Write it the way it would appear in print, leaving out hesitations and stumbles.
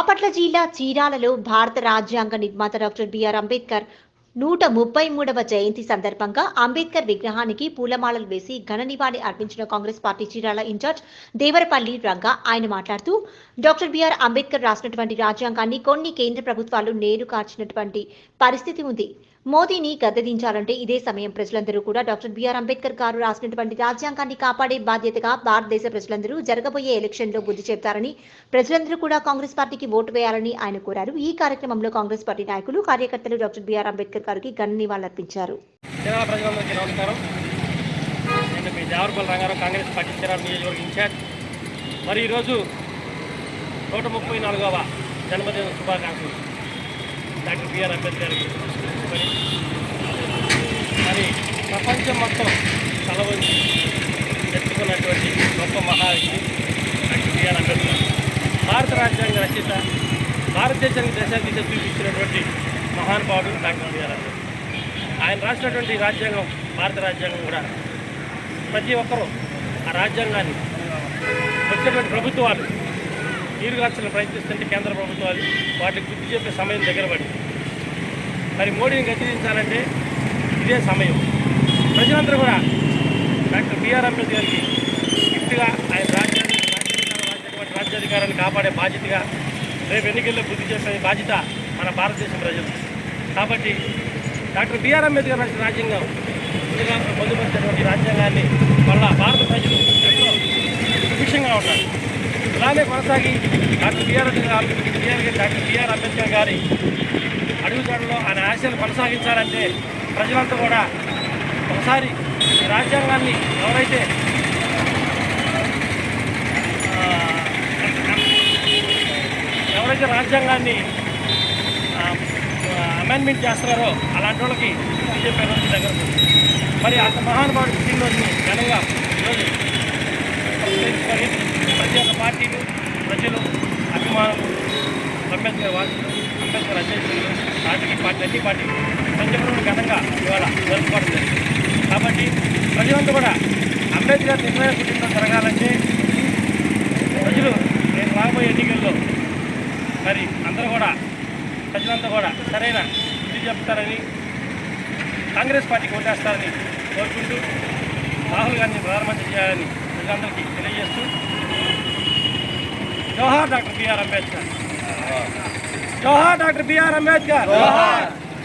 బాపట్ల జిల్లా చీరాలలో భారత రాజ్యాంగ నిర్మాత డాక్టర్ బిఆర్ అంబేద్కర్ 133వ జయంతి సందర్భంగా అంబేద్కర్ విగ్రహానికి పూలమాలలు వేసి ఘన నివాళి అర్పించిన కాంగ్రెస్ పార్టీ చీరాల ఇన్ఛార్జ్ దేవరపల్లి రంగా. ఆయన మాట్లాడుతూ డాక్టర్ బిఆర్ అంబేద్కర్ రాసినటువంటి రాజ్యాంగాన్ని కొన్ని కేంద్ర ప్రభుత్వాలు నేరు కార్చినటువంటి పరిస్థితి ఉంది. మోదీని గద్దెదించాలంటే ఇదే సమయం. ప్రజలందరూ కూడా డాక్టర్ బిఆర్ అంబేద్కర్ గారు రాసినటువంటి రాజ్యాంగాన్ని కాపాడే బాధ్యతగా భారతదేశ ప్రజలందరూ జరగబోయే ఎలక్షన్లో బుద్ధి చెప్తారని, ప్రజలందరూ కూడా కాంగ్రెస్ పార్టీకి ఓటు వేయాలని ఆయన కోరారు. ఈ కార్యక్రమంలో కాంగ్రెస్ పార్టీ నాయకులు, కార్యకర్తలు డాక్టర్ బిఆర్ అంబేద్కర్ గారికి ఘన నివాళులర్పించారు. కాంగ్రెస్ పార్టీ చీరాల నియోజకవర్గ ఇన్ఛార్జ్. మరి ఈరోజు 134వ జన్మదిన శుభాకాంక్షలు డాక్టర్ బిఆర్ అంబేద్కర్ గారికి. మరి ప్రపంచం మొత్తం తలవంచి ఎత్తుకున్నటువంటి గొప్ప మహావ్యక్తి డాక్టర్ బిఆర్ అంబేద్కర్. భారత రాజ్యాంగ రచయిత, భారతదేశానికి దేశానికి చూపించినటువంటి మహానుభావుడు డాక్టర్ బిఆర్ అంబేద్కర్. ఆయన రాసినటువంటి రాజ్యాంగం, భారత రాజ్యాంగం కూడా ప్రతి ఒక్కరూ ఆ రాజ్యాంగాన్ని వచ్చినటువంటి ప్రభుత్వాలు నీరుగార్చలను ప్రయత్నిస్తుంటే కేంద్ర ప్రభుత్వాలు వాటికి గుర్తు చెప్పే సమయం దగ్గర పడింది. మరి మోడీని గద్దెదించాలంటే ఇదే సమయం. ప్రజలందరూ కూడా డాక్టర్ బిఆర్ అంబేద్కర్ గారికి గిఫ్ట్గా ఆయన రాజ్యాధికారాన్ని కాపాడే బాధ్యతగా రేపు ఎన్నికల్లో బుద్ధి చేసే బాధ్యత మన భారతదేశం ప్రజలు. కాబట్టి డాక్టర్ బిఆర్ అంబేద్కర్ రాసిన రాజ్యాంగం ముందుగా పొందుపరిచినటువంటి రాజ్యాంగాన్ని వల్ల భారత ప్రజలు ఎంతో సుభిక్షంగా ఉన్నారు. ఇలానే కొనసాగి డాక్టర్ బిఆర్ అంబేద్కర్ గారి అడుగుజాడలో ఆయన ఆశయాలు కొనసాగించాలంటే ప్రజలంతా కూడా ఒకసారి ఈ రాజ్యాంగాన్ని ఎవరైతే రాజ్యాంగాన్ని అమెండ్మెంట్ చేస్తున్నారో అలాంటి వాళ్ళకి బీజేపీ రోజు దగ్గర మరి అంత మహానుభావుడు పుట్టినరోజుని ఘనంగా ఈరోజు ప్రతి ఒక్క పార్టీలు, ప్రజలు, అభిమానులు, అంబేద్కర్ వాసులు, అంబేద్కర్ అధ్యక్షులు, రాజకీయ పార్టీ, అన్ని పార్టీలు ప్రతి ఒక్కరు ఘనంగా ఇవాళ జరుపుకోవడం జరిగింది. కాబట్టి ప్రజలంతా కూడా అంబేద్కర్ నిర్ణయ పుట్టినరోజు జరగాలంటే ప్రజలు నేను రాబోయే ఎన్నికల్లో మరి అందరూ కూడా ప్రజలంతా కూడా సరైన బుద్ధి చెప్తారని, కాంగ్రెస్ పార్టీకి ఓటేస్తారని కోరుకుంటూ రాహుల్ గాంధీని ప్రధానమంత్రి చేయాలని ప్రజలందరికీ తెలియజేస్తూ జోహార్ డాక్టర్ బిఆర్ అంబేద్కర్. జోహార్ డాక్టర్ బిఆర్ అంబేద్కర్.